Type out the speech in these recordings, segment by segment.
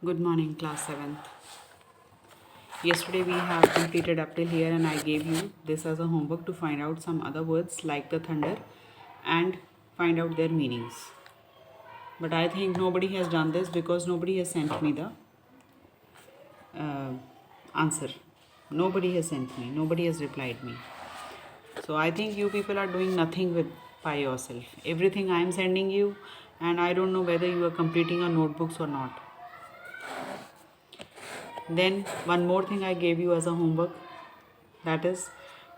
Good morning, class 7th. Yesterday we have completed up till here and I gave you this as a homework to find out some other words like the thunder and find out their meanings. But I think nobody has done this because nobody has sent me the answer. Nobody has sent me. Nobody has replied me. So I think you people are doing nothing with by yourself. Everything I am sending you, and I don't know whether you are completing your notebooks or not. Then one more thing I gave you as a homework, that is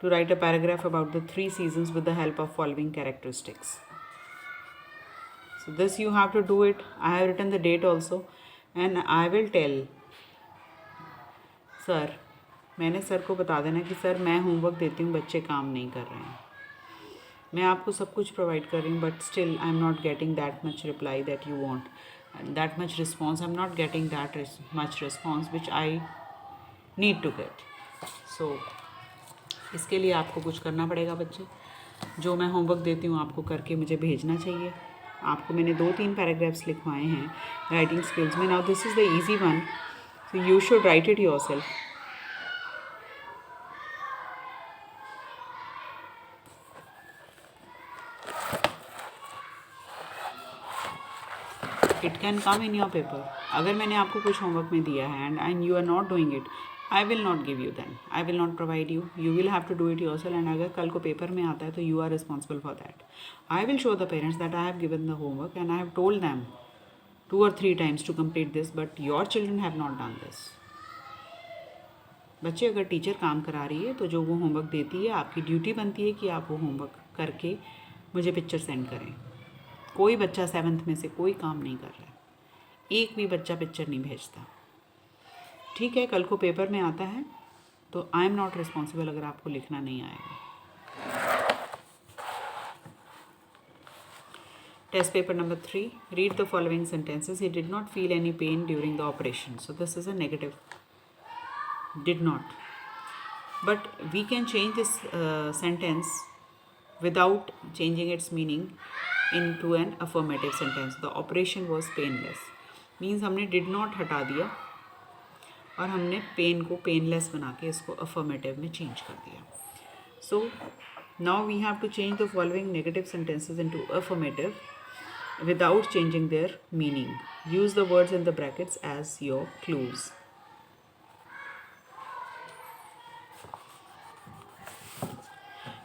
to write a paragraph about the 3 seasons with the help of following characteristics. So this you have to do it. I have written the date also and I will tell sir, मैंने sir को बता देना कि sir मैं homework देती हूँ, बच्चे काम नहीं कर रहे हैं. मैं आपको सब कुछ प्रोवाइड कर रही हूँ, but still I am not getting that much reply that you want, that much response. I am not getting that much response which I need to get. So इसके लिए आपको कुछ करना पड़ेगा बच्चे. जो मैं होमवर्क देती हूँ आपको करके मुझे भेजना चाहिए. आपको मैंने 2-3 पैराग्राफ्स लिखवाए हैं राइटिंग स्किल्स में. Now this is the easy one, so you should write it yourself. It can come in your paper. अगर मैंने आपको कुछ होमवर्क में दिया है and you are not doing it, I will not give you then. I will not provide you. You will have to do it yourself. And अगर कल को पेपर में आता है तो you are responsible for that. I will show the parents that I have given the homework and I have told them 2 or 3 times to complete this, but your children have not done this. बच्चे, अगर teacher काम करा रही है तो जो वो homework देती है आपकी ड्यूटी बनती है कि आप वो होमवर्क करके मुझे पिक्चर सेंड करें. कोई बच्चा 7th में से कोई काम नहीं कर रहा है. एक भी बच्चा पिक्चर नहीं भेजता. ठीक है, कल को पेपर में आता है तो आई एम नॉट रिस्पॉन्सिबल अगर आपको लिखना नहीं आएगा. Test paper number 3. Read the following sentences. He did not feel any pain during the operation. So this is a negative. Did not. But we can change this sentence without changing its meaning into an affirmative sentence. The operation was painless. Means हमने did not हटा दिया और हमने pain को painless बना के इसको affirmative में change कर दिया. So now we have to change the following negative sentences into affirmative without changing their meaning. Use the words in the brackets as your clues.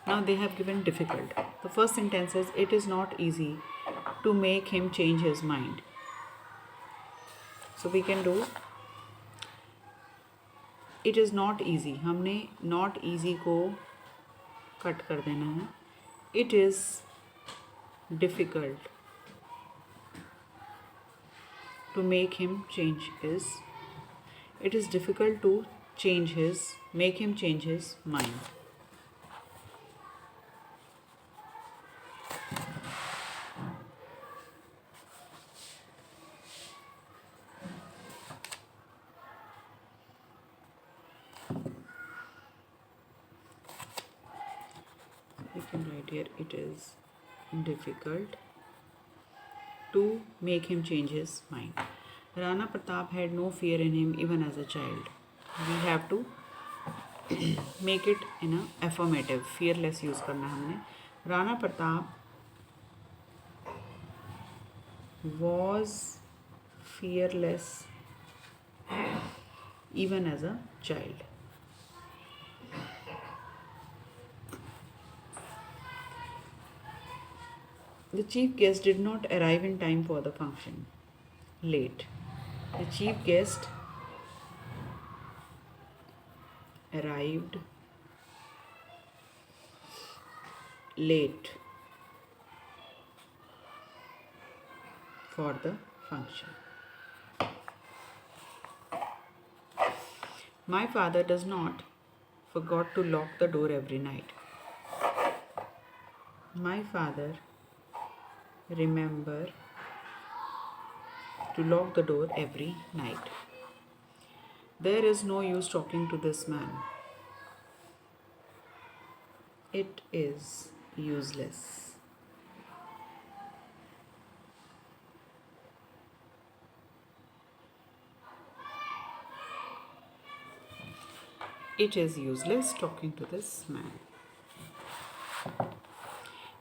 Now they have given difficult. The first sentence is, it is not easy to make him change his mind. So we can do, it is not easy. हमने not easy को cut कर देना है. It is difficult to make him change his. It is difficult to make him change his mind. We can write here, it is difficult to make him change his mind. Rana Pratap had no fear in him even as a child. We have to make it in a affirmative. Fearless use करना हमने. Rana Pratap was fearless even as a child. The chief guest did not arrive in time for the function. Late. The chief guest arrived late for the function. My father does not forgot to lock the door every night. My father remember to lock the door every night. There is no use talking to this man. It is useless. It is useless talking to this man.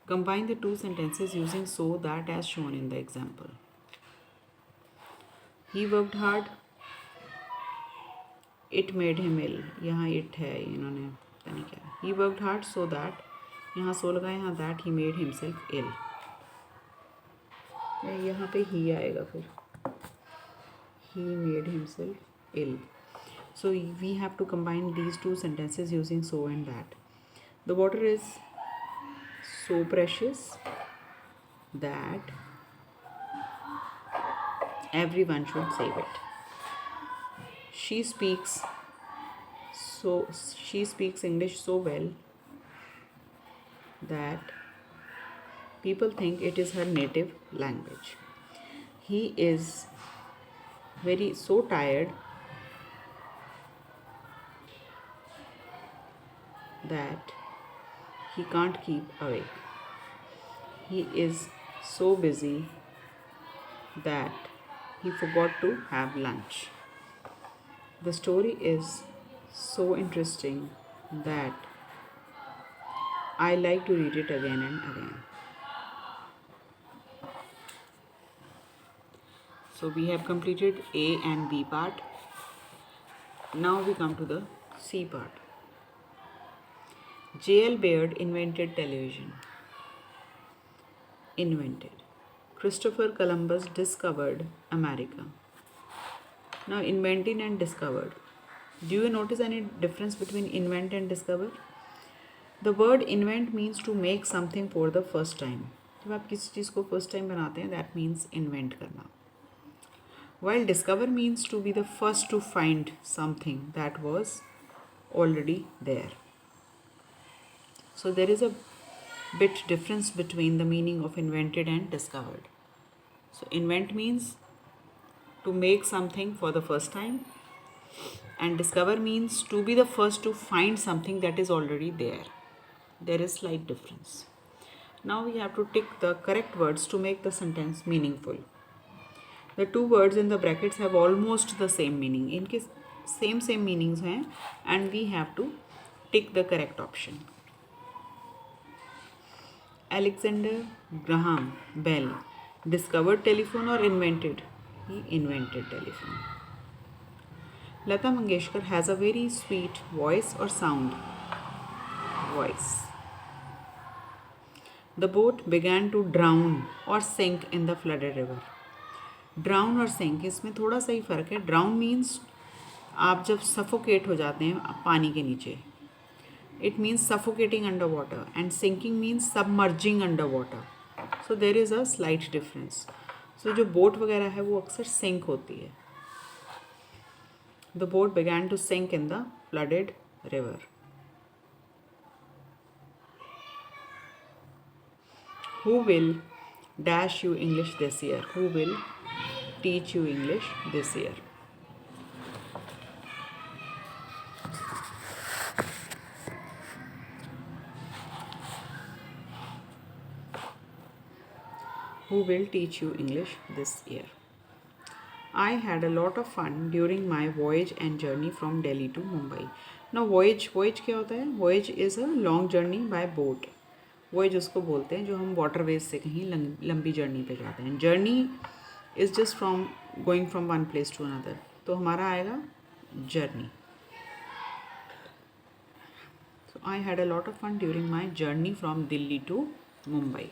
Combine the two sentences using so that as shown in the example. He worked hard. It made him ill. यहाँ it है, इन्होंने पता नहीं क्या. He worked hard so that, यहाँ so लगा, यहाँ that he made himself ill. यहाँ पे he आएगा फिर. He made himself ill. So we have to combine these two sentences using so and that. The water is so precious that everyone should save it. She speaks English so well that people think it is her native language. He is so tired that he can't keep awake. He is so busy that he forgot to have lunch. The story is so interesting that I like to read it again and again. So we have completed A and B part. Now we come to the C part. J.L. Baird invented television. Invented. Christopher Columbus discovered America. Now, inventing and discovered. Do you notice any difference between invent and discover? The word invent means to make something for the first time. जब आप किसी चीज़ को first time बनाते हैं, that means invent करना. While discover means to be the first to find something that was already there. So there is a bit difference between the meaning of invented and discovered. So invent means to make something for the first time, and discover means to be the first to find something that is already there. There is slight difference. Now we have to tick the correct words to make the sentence meaningful. The two words in the brackets have almost the same meaning. इनके same meanings हैं, and we have to tick the correct option. Alexander Graham Bell discovered telephone or invented? He invented telephone. Lata Mangeshkar has a very sweet voice or sound? Voice. The boat began to drown or sink in the flooded river. Drown और sink, इसमें थोड़ा सा ही फ़र्क है. Drown means आप जब suffocate हो जाते हैं पानी के नीचे. It means suffocating underwater, and sinking means submerging underwater. So there is a slight difference. So जो boat वगैरह है वो अक्सर sink होती है. The boat began to sink in the flooded river. Who will dash you English this year? Who will teach you English this year? Who will teach you English this year? I had a lot of fun during my voyage and journey from Delhi to Mumbai. Now voyage क्या होता है? Voyage is a long journey by boat. Voyage उसको बोलते हैं जो हम waterways से कहीं लंबी journey पे जाते हैं. Journey is just from going from one place to another. तो हमारा आएगा journey. So I had a lot of fun during my journey from Delhi to Mumbai.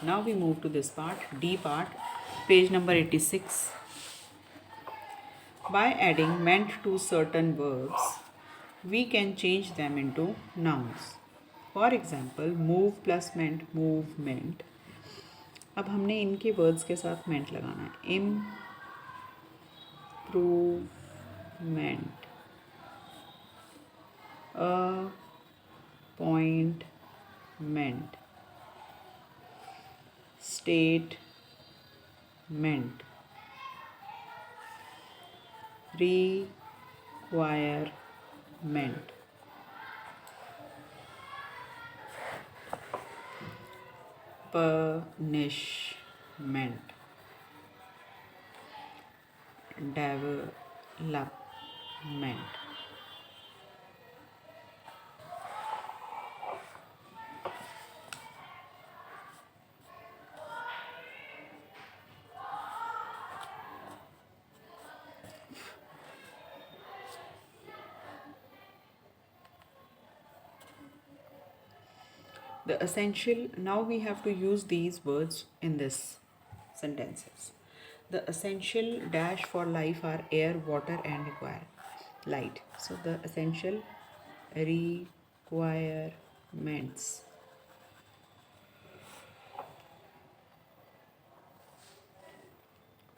Now we move to this part, D part, page number 86. By adding meant to certain verbs, we can change them into nouns. For example, move plus meant, movement. अब हमने इनके words के साथ meant लगाना है. Improvement, appointment, statement, requirement, punishment, development. The essential, now we have to use these words in this sentences. The essential dash for life are air, water, and require light. So the essential requirements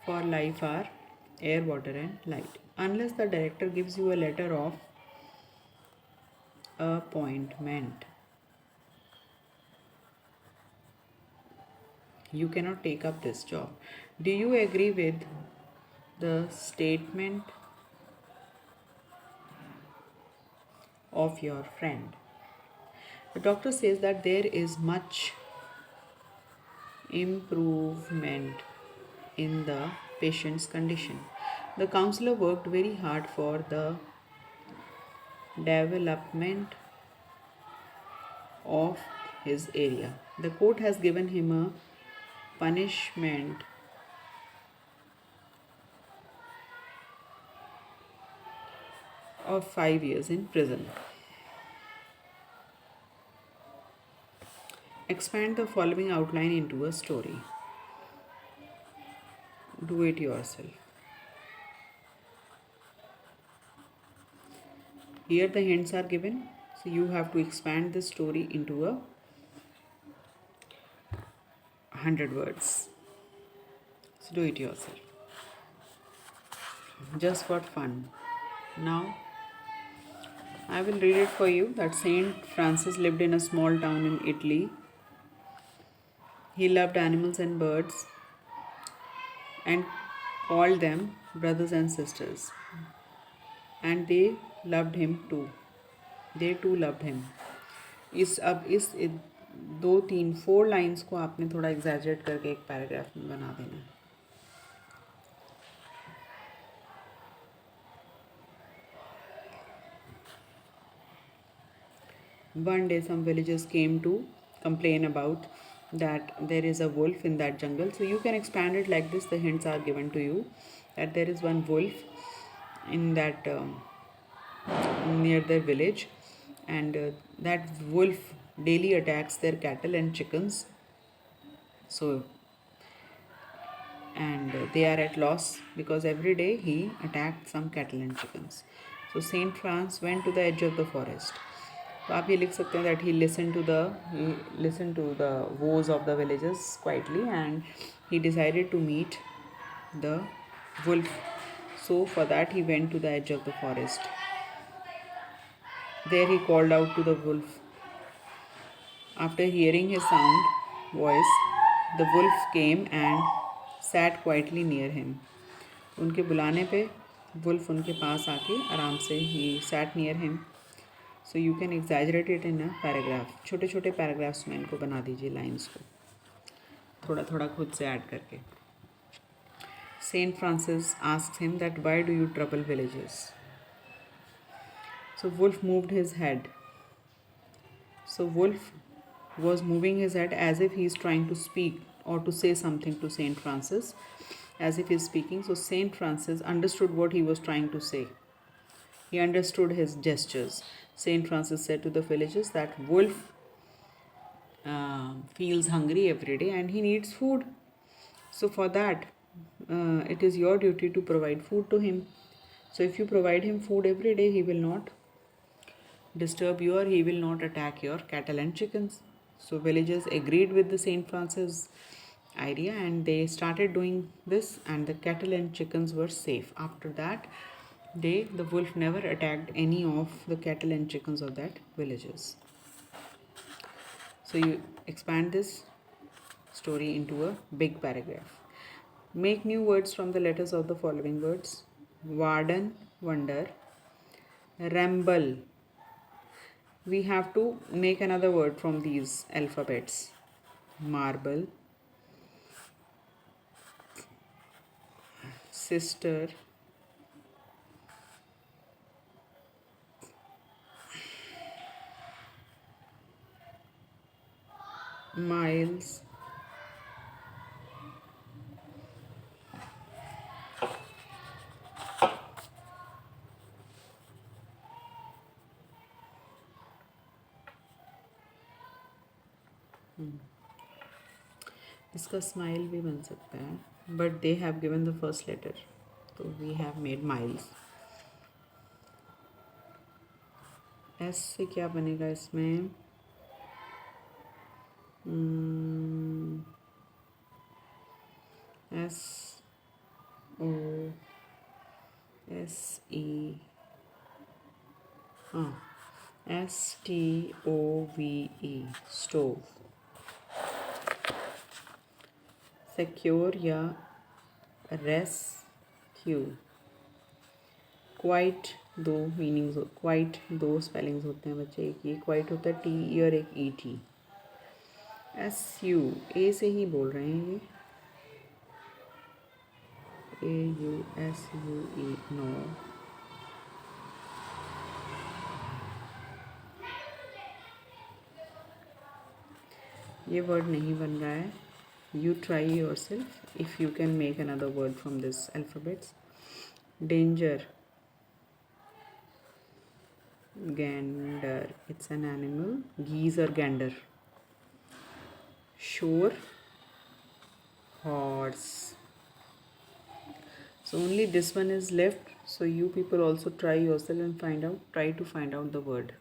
for life are air, water, and light. Unless the director gives you a letter of appointment, you cannot take up this job. Do you agree with the statement of your friend? The doctor says that there is much improvement in the patient's condition. The counselor worked very hard for the development of his area. The court has given him a punishment of 5 years in prison. Expand the following outline into a story. Do it yourself. Here the hints are given, so you have to expand the story into a 100 words. So do it yourself, just for fun. Now I will read it for you. That Saint Francis lived in a small town in Italy. He loved animals and birds and called them brothers and sisters. And they loved him too. They too loved him. इस 2 3 4 lines को आपने थोड़ा exaggerate करके एक paragraph में बना देना है. One day some villagers came to complain about that there is a wolf in that jungle. So you can expand it like this. The hints are given to you that there is one wolf in that near their village, and that wolf daily attacks their cattle and chickens. So and they are at loss because every day he attacked some cattle and chickens. So Saint Francis went to the edge of the forest. तो आप ये लिख सकते हैं that he listened to the woes of the villagers quietly, and he decided to meet the wolf. So for that he went to the edge of the forest. There he called out to the wolf. After hearing his voice, the wolf came and sat quietly near him. उनके बुलाने पे wolf उनके पास आके आराम से he sat near him. So you can exaggerate it in a paragraph. छोटे छोटे paragraphs में इनको बना दीजिए लाइन्स को, थोड़ा थोड़ा खुद से ऐड करके. Saint Francis asks him that why do you trouble villagers? So wolf moved his head. So wolf was moving his head as if he is trying to speak or to say something to Saint Francis, as if he is speaking. So Saint Francis understood what he was trying to say. He understood his gestures. Saint Francis said to the villagers that wolf feels hungry every day and he needs food. So for that, it is your duty to provide food to him. So if you provide him food every day, he will not disturb you or he will not attack your cattle and chickens. So villagers agreed with the Saint Francis idea and they started doing this, and the cattle and chickens were safe. After that, the wolf never attacked any of the cattle and chickens of that villagers. So you expand this story into a big paragraph. Make new words from the letters of the following words: warden, wonder, ramble. We have to make another word from these alphabets: marble, sister, miles, इसका smile भी बन सकता है but they have given the first letter तो we have made miles. S से क्या बनेगा इसमें? एस ओ एस ई, हाँ, S T O V E, stove. Secure या रेस्क्यू. क्वाइट दो मीनिंग्स, क्वाइट दो स्पेलिंग्स होते हैं बच्चे. एक ये क्वाइट होता है टी ई और एक E T. S U, A से ही बोल रहे हैं ये. A U S U E, no. ये वर्ड नहीं बन रहा है. You try yourself if you can make another word from this alphabets. Danger, gander, it's an animal. Geese or gander. Shore, horse. So only this one is left. So you people also try yourself and try to find out the word.